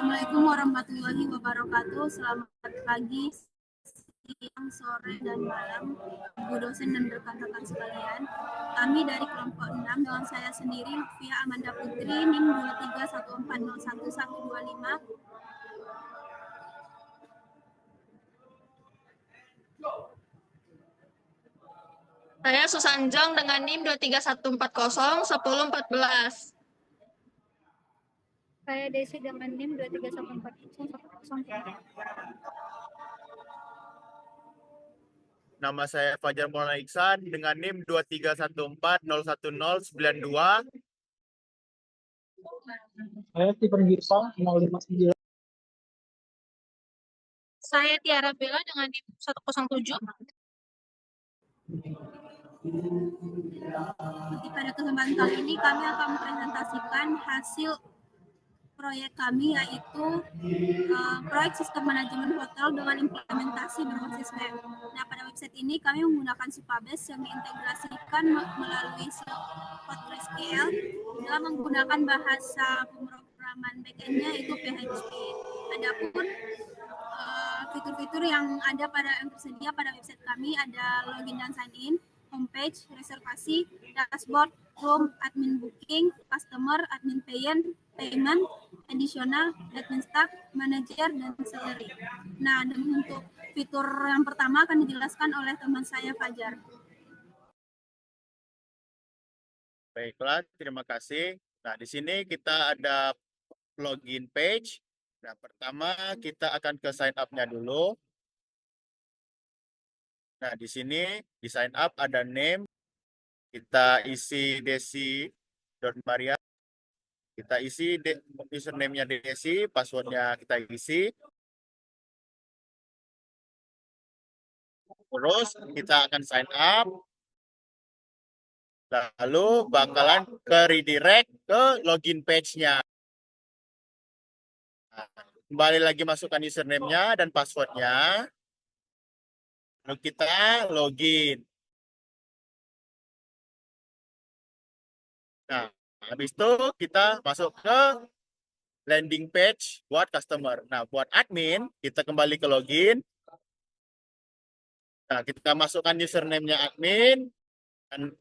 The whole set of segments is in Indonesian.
Assalamualaikum warahmatullahi wabarakatuh. Selamat pagi, siang, sore, dan malam, Bu dosen dan rekan-rekan sekalian. Kami dari kelompok 6 dengan saya sendiri, Lutfia Amanda Putri, NIM 231401125. Saya Susanjong dengan NIM 231401014. Saya Desi dengan NIM 2314010. Nama saya Fajar Maulana Iksan dengan NIM 231401092. Saya Stephen Girsang 059. Saya Tiara Bella dengan NIM 107. Pada kesempatan kali ini kami akan mempresentasikan hasil proyek kami, yaitu proyek sistem manajemen hotel dengan implementasi berbasis web. Nah, pada website ini kami menggunakan Supabase yang diintegrasikan melalui PostgreSQL dengan menggunakan bahasa pemrograman backend-nya yaitu PHP. Adapun fitur-fitur yang tersedia pada website kami ada login dan sign in, homepage, reservasi, dashboard, room, admin booking, customer, admin payment, additional, admin staff, manager, dan salary. Nah, dan untuk fitur yang pertama akan dijelaskan oleh teman saya Fajar. Baiklah, terima kasih. Nah, di sini kita ada login page. Nah, pertama kita akan ke sign up-nya dulu. Nah, di sini di sign up ada name. Kita isi Desi.Maria. Kita isi username-nya Desi, password-nya kita isi. Terus kita akan sign up. Lalu bakalan ke redirect ke login page-nya. Nah, kembali lagi masukkan username-nya dan password-nya. Lalu kita login. Nah, habis itu kita masuk ke landing page buat customer. Nah, buat admin, kita kembali ke login. Nah, kita masukkan username-nya admin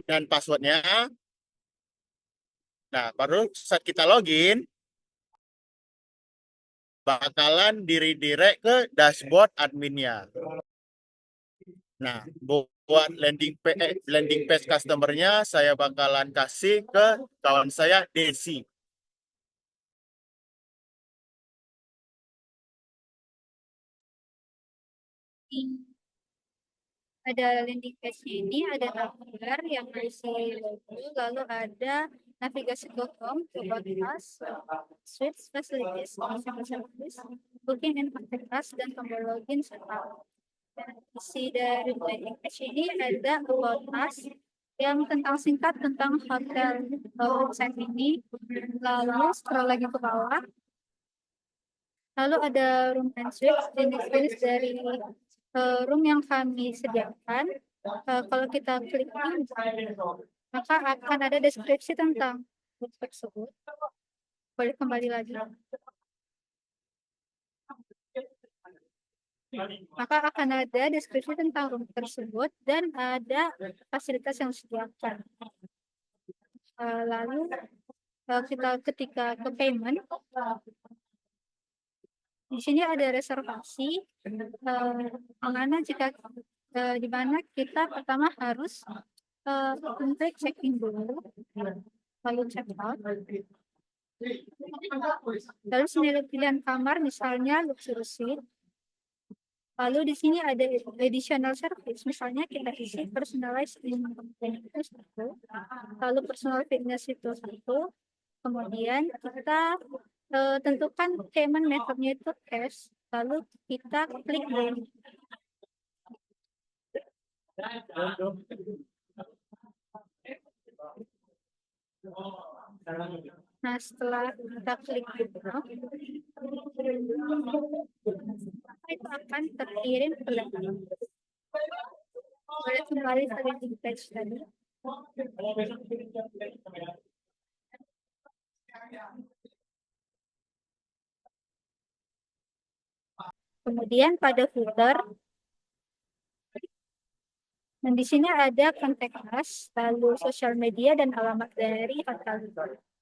dan password-nya. Nah, baru saat kita login, bakalan di-redirect ke dashboard adminnya. Nah, buat landing page customer-nya, saya bakalan kasih ke kawan saya, Desi. Ada landing page-nya ini, ada gambar yang berisi logo, lalu ada navigasi.com, about us, suites, facilities, customer service, booking and contact us, dan tombol login serta isi dari landing page ini ada about us yang tentang singkat tentang hotel website ini, lalu scroll lagi ke bawah, lalu ada room and suites, jenis-jenis dari room yang kami sediakan. Kalau kita klik ini, maka akan ada deskripsi tentang room tersebut. Boleh kembali lagi. Maka akan ada deskripsi tentang room tersebut dan ada fasilitas yang disediakan. Lalu kita ketika ke payment, di sini ada reservasi, di mana kita pertama harus klik check-in dulu, lalu check-out. Lalu sini pilihan kamar, misalnya luxury suite. Lalu di sini ada additional service, misalnya kita isi personalized benefits itu, lalu personal fitness itu satu, kemudian kita tentukan payment methodnya itu cash, lalu kita klik link. Nah, setelah kita klik itu akan terkirim ke laptop. Boleh kembali ke landing page tadi. Kemudian pada footer, dan di sini ada kontak us, lalu sosial media dan alamat dari hotel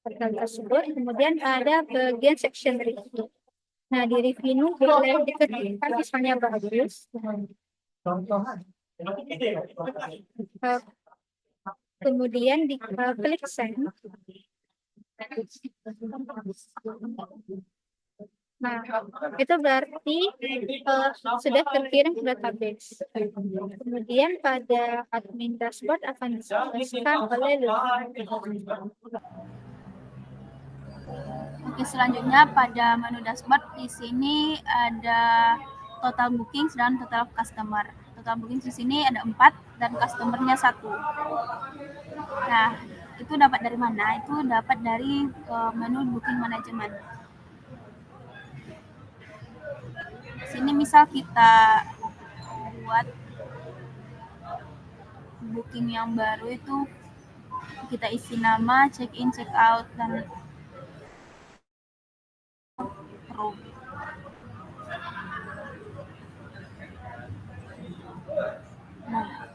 tersebut. Kemudian ada bagian section review. Nah, di review ini boleh diketikkan misalnya bagus. Kemudian klik send. Nah, itu berarti sudah terkirim ke database. Kemudian pada admin dashboard akan dijelaskan oleh Lutfi. Oke, selanjutnya pada menu dashboard di sini ada total bookings dan total customer. Total bookings di sini ada 4 dan customernya 1. Nah, itu dapat dari mana? Itu dapat dari menu booking management. Di sini misal kita buat booking yang baru, itu kita isi nama, check in, check out, dan room. Nah,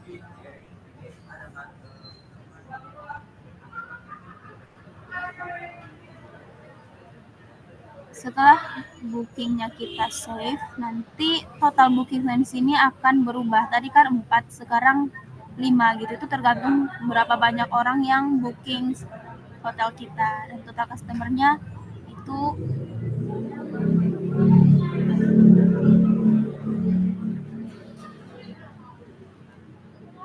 setelah bookingnya kita save, nanti total booking di sini akan berubah. Tadi kan 4, sekarang 5 gitu. Itu tergantung berapa banyak orang yang booking hotel kita. Dan total customer-nya itu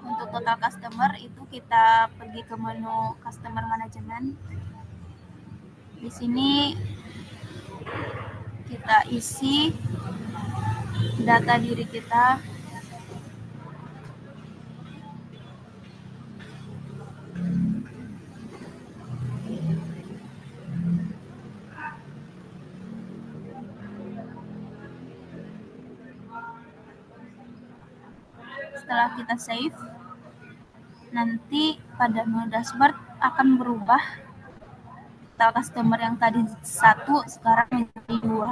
untuk total customer itu kita pergi ke menu customer management. Di sini kita isi data diri kita. Setelah kita save, nanti pada menu dashboard akan berubah. Total customer yang tadi 1 sekarang menjadi 2.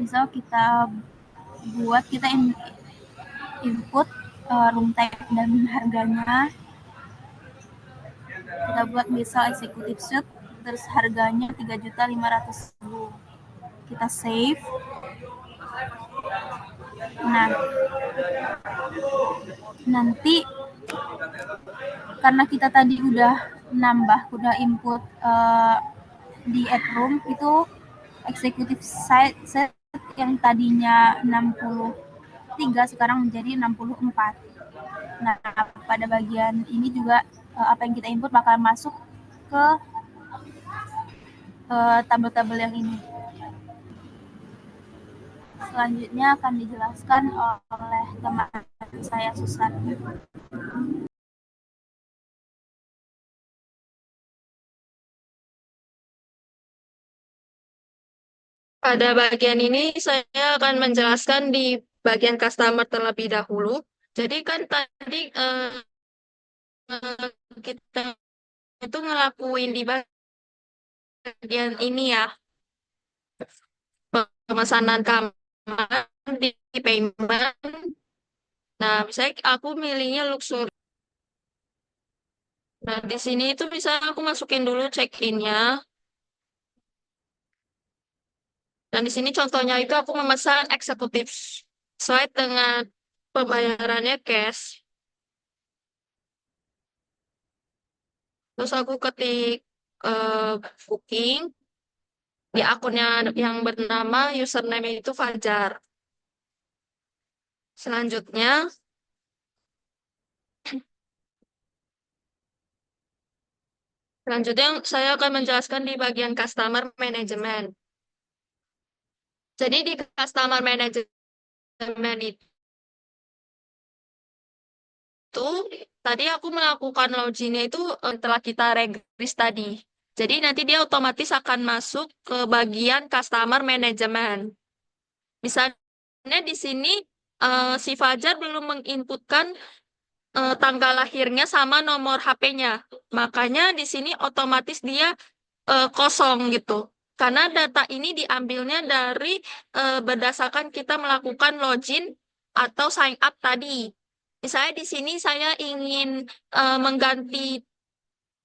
Misal kita input room type dan harganya. Kita buat misal executive suite, terus harganya 3.500.000. Kita save. Nah, nanti karena kita tadi udah input di add room, itu executive set yang tadinya 63 sekarang menjadi 64. Nah, pada bagian ini juga apa yang kita input bakal masuk ke tabel-tabel yang ini. Selanjutnya akan dijelaskan oleh teman saya, Susan. Pada bagian ini saya akan menjelaskan di bagian customer terlebih dahulu. Jadi kan tadi kita itu ngelakuin di bagian ini ya, pemesanan kamar di payment. Nah, misalnya aku milihnya luxury. Nah, di sini itu bisa aku masukin dulu check-in-nya. Dan di sini contohnya itu aku memesan eksekutif suite dengan pembayarannya cash. Terus aku ketik booking di akunnya yang bernama username itu Fajar. Selanjutnya saya akan menjelaskan di bagian customer management. Jadi di customer management itu tadi aku melakukan loginnya itu setelah kita regis tadi. Jadi nanti dia otomatis akan masuk ke bagian customer management. Misalnya Soalnya di sini si Fajar belum menginputkan tanggal lahirnya sama nomor HP-nya. Makanya di sini otomatis dia kosong gitu. Karena data ini diambilnya dari berdasarkan kita melakukan login atau sign up tadi. Misalnya di sini saya ingin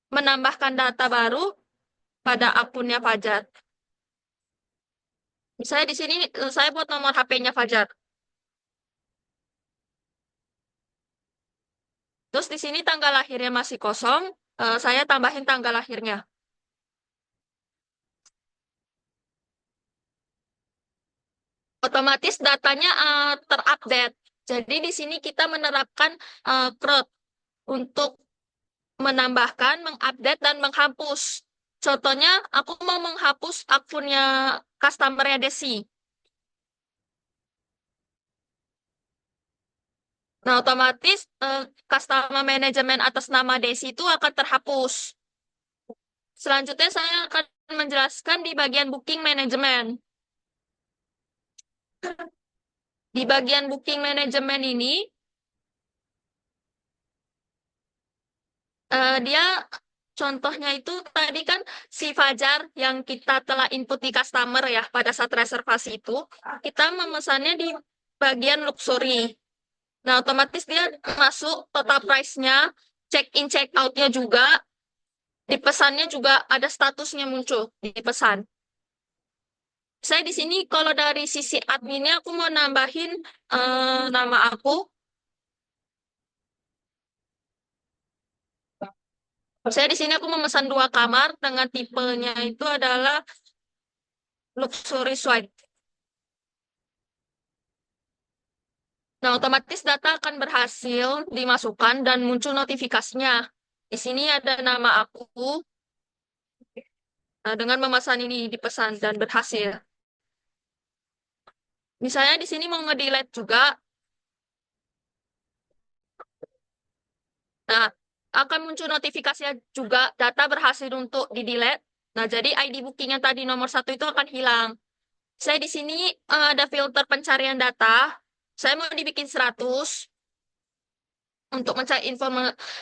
menambahkan data baru pada akunnya Fajar. Misalnya di sini saya buat nomor HP-nya Fajar. Terus di sini tanggal lahirnya masih kosong, saya tambahin tanggal lahirnya. Otomatis datanya terupdate. Jadi di sini kita menerapkan CRUD untuk menambahkan, mengupdate, dan menghapus. Contohnya, aku mau menghapus akunnya customer-nya Desi. Nah, otomatis customer manajemen atas nama Desi itu akan terhapus. Selanjutnya saya akan menjelaskan di bagian booking manajemen. Di bagian booking manajemen ini, dia contohnya itu tadi kan si Fajar yang kita telah input di customer ya pada saat reservasi itu, kita memesannya di bagian luxury. Nah, otomatis dia masuk total price-nya, check-in, check-out-nya juga, di pesannya juga ada statusnya muncul di pesan. Saya di sini kalau dari sisi adminnya aku mau nambahin nama aku. Saya di sini aku memesan 2 kamar dengan tipenya itu adalah luxury suite. Nah, otomatis data akan berhasil dimasukkan dan muncul notifikasinya. Di sini ada nama aku dengan memesan ini dipesan dan berhasil. Misalnya di sini mau nge-delete juga. Nah, akan muncul notifikasi juga data berhasil untuk di-delete. Nah, jadi ID booking yang tadi nomor 1 itu akan hilang. Saya di sini ada filter pencarian data. Saya mau dibikin 100 untuk mencari info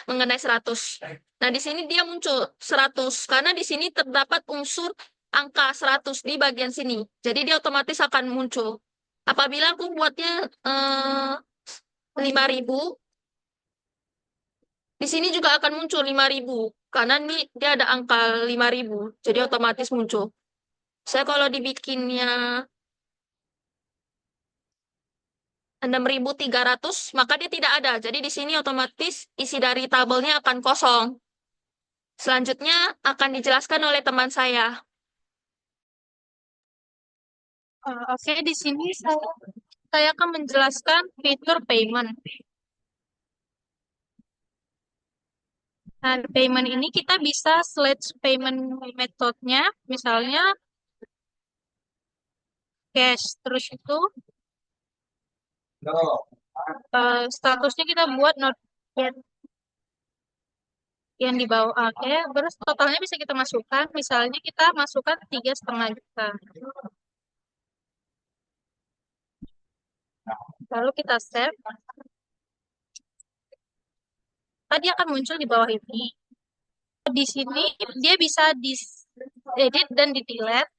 mengenai 100. Nah, di sini dia muncul 100 karena di sini terdapat unsur angka 100 di bagian sini. Jadi dia otomatis akan muncul. Apabila aku buatnya 5.000, di sini juga akan muncul 5.000 karena ini dia ada angka 5.000. Jadi otomatis muncul. Saya kalau dibikinnya 6.300, maka dia tidak ada. Jadi di sini otomatis isi dari tabelnya akan kosong. Selanjutnya akan dijelaskan oleh teman saya. Oke, di sini saya akan menjelaskan fitur payment. Nah, payment ini kita bisa select payment methodenya, misalnya cash, terus itu statusnya kita buat not yet yang di bawah. Oke, terus totalnya bisa kita masukkan, misalnya kita masukkan 3,5 juta. Lalu kita save. Tadi akan muncul di bawah ini. Di sini dia bisa di edit dan di delete.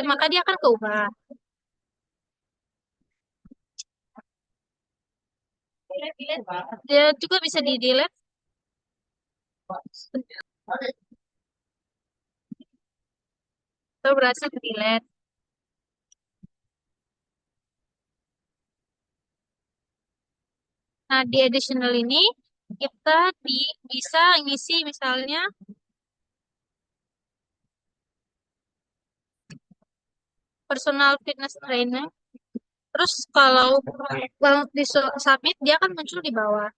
Maka dia akan keubah. Dia juga bisa di delete. Itu berhasil di delete. Nah, di additional ini kita bisa ngisi misalnya personal fitness trainer. Terus kalau di submit dia akan muncul di bawah.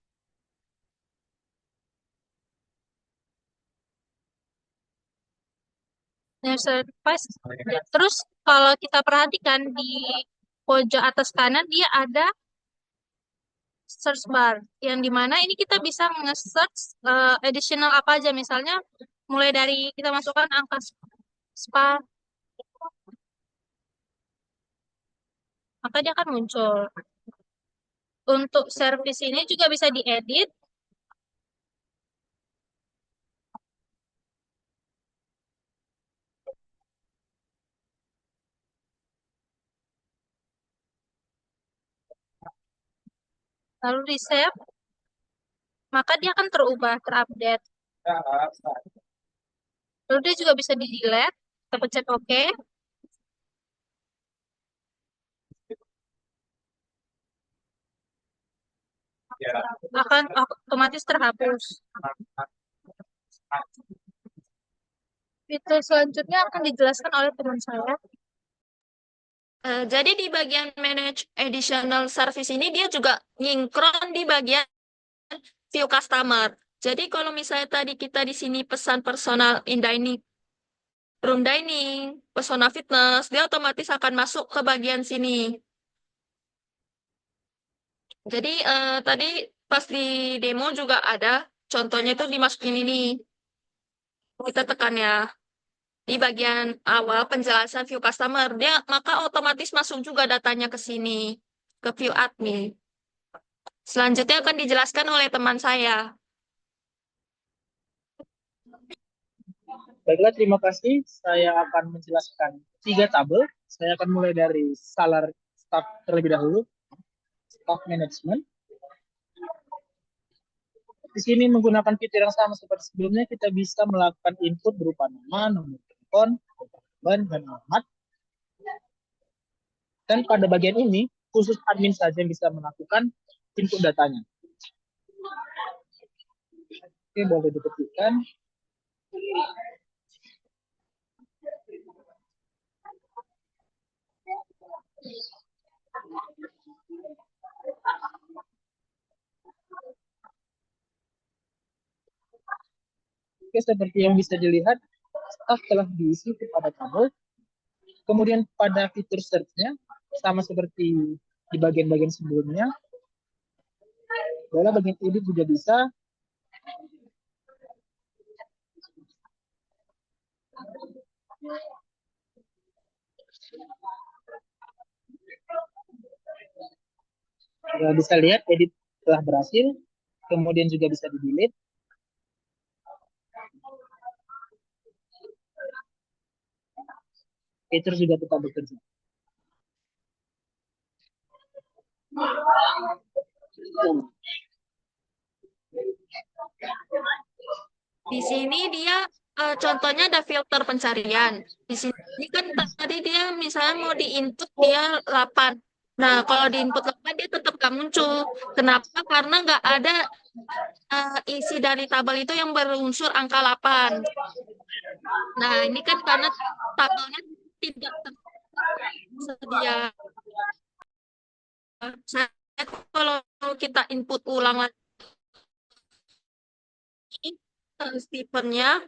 service. Terus kalau kita perhatikan di pojok atas kanan dia ada search bar yang dimana ini kita bisa nge-search additional apa aja, misalnya mulai dari kita masukkan angka spa, maka dia akan muncul. Untuk service ini juga bisa diedit. Lalu di save, maka dia akan terubah, terupdate. Lalu dia juga bisa di delete, kita pencet OK. Akan otomatis terhapus. Fitur selanjutnya akan dijelaskan oleh teman saya. Jadi di bagian manage additional service ini dia juga nyinkron di bagian view customer. Jadi kalau misalnya tadi kita di sini pesan personal in dining, room dining, pesona fitness, dia otomatis akan masuk ke bagian sini. Jadi tadi pas di demo juga ada contohnya itu dimasukin ini. Kita tekan ya di bagian awal penjelasan view customer, dia maka otomatis masuk juga datanya ke sini, ke view admin. Selanjutnya akan dijelaskan oleh teman saya. Baiklah, terima kasih. Saya akan menjelaskan 3 tabel. Saya akan mulai dari salary staff terlebih dahulu. Staff management. Di sini menggunakan fitur yang sama seperti sebelumnya, kita bisa melakukan input berupa nama, nomor telepon, korban, dan alamat. Dan pada bagian ini, khusus admin saja yang bisa melakukan input datanya. Oke, boleh diketikkan. Oke, seperti yang bisa dilihat, staff telah diisi kepada tabel. Kemudian pada fitur search-nya, sama seperti di bagian-bagian sebelumnya, dalam bagian edit juga bisa. Bisa lihat edit telah berhasil, kemudian juga bisa di-delete. Fitur juga tetap bekerja. Di sini dia contohnya ada filter pencarian. Di sini kan tadi dia misalnya mau di-input dia 8. Nah, kalau di-input 8 dia tetap nggak muncul. Kenapa? Karena nggak ada isi dari tabel itu yang berunsur angka 8. Nah, ini kan karena tabelnya tidak tersedia. Saya kalau kita input ulang lagi Stephennya,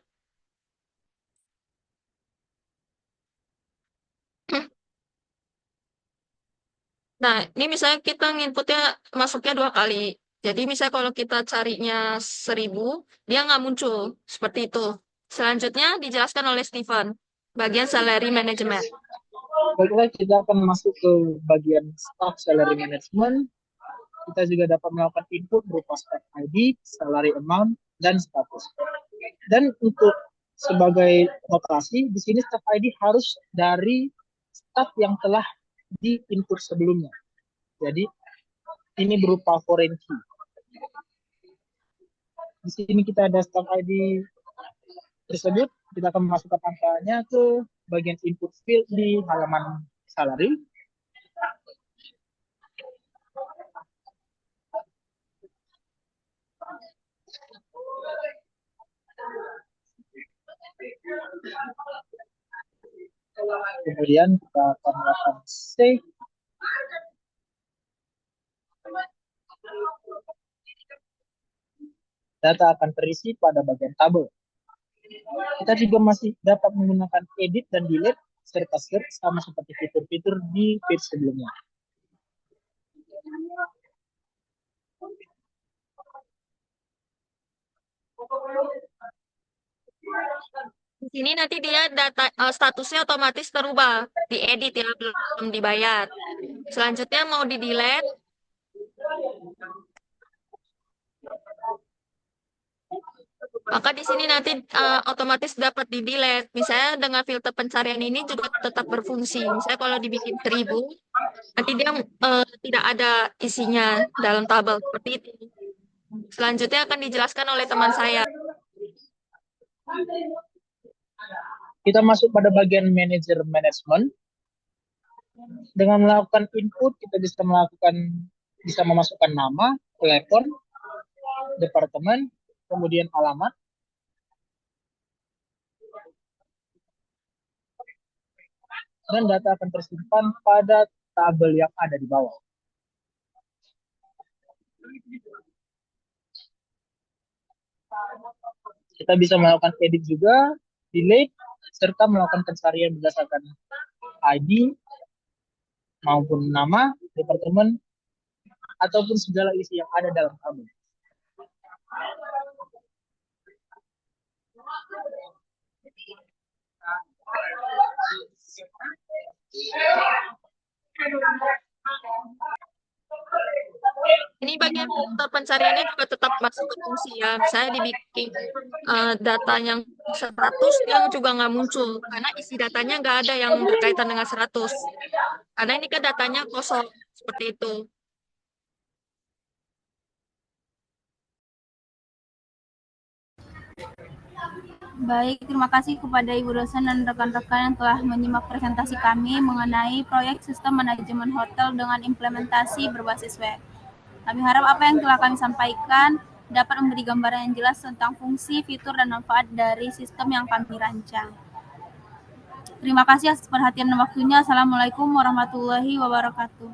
nah ini misalnya kita nginputnya masuknya 2 kali. Jadi misalnya kalau kita carinya 1000, dia nggak muncul seperti itu. Selanjutnya dijelaskan oleh Stephen, bagian salary management. Baiklah, kita akan masuk ke bagian staff salary management. Kita juga dapat melakukan input berupa staff ID, salary amount, dan status. Dan untuk sebagai notasi, di sini staff ID harus dari staff yang telah di input sebelumnya. Jadi ini berupa foreign key. Di sini kita ada staff ID tersebut, kita akan memasukkan angkanya ke bagian input field di halaman salary. Kemudian kita akan melakukan save. Data akan terisi pada bagian tabel. Kita juga masih dapat menggunakan edit dan delete serta search sama seperti fitur-fitur di page sebelumnya. Di sini nanti dia statusnya otomatis terubah, diedit ya, belum dibayar. Selanjutnya mau di delete, maka di sini nanti otomatis dapat di delete. Misalnya dengan filter pencarian ini juga tetap berfungsi. Misalnya kalau dibikin 1000, nanti dia tidak ada isinya dalam tabel seperti itu. Selanjutnya akan dijelaskan oleh teman saya. Kita masuk pada bagian manager management. Dengan melakukan input, kita bisa memasukkan nama, telepon, departemen, kemudian alamat. Dan data akan tersimpan pada tabel yang ada di bawah. Kita bisa melakukan edit juga, delete, serta melakukan pencarian berdasarkan ID maupun nama, departemen, ataupun segala isi yang ada dalam tabel. Ini bagian filter pencariannya juga tetap masih berfungsi ya. Saya dibikin data yang 100 yang juga nggak muncul. Karena isi datanya nggak ada yang berkaitan dengan 100. Karena ini kan datanya kosong. Seperti itu. Baik, terima kasih kepada Ibu dosen dan rekan-rekan yang telah menyimak presentasi kami mengenai proyek sistem manajemen hotel dengan implementasi berbasis web. Kami harap apa yang telah kami sampaikan dapat memberi gambaran yang jelas tentang fungsi, fitur, dan manfaat dari sistem yang kami rancang. Terima kasih atas perhatian dan waktunya. Assalamualaikum warahmatullahi wabarakatuh.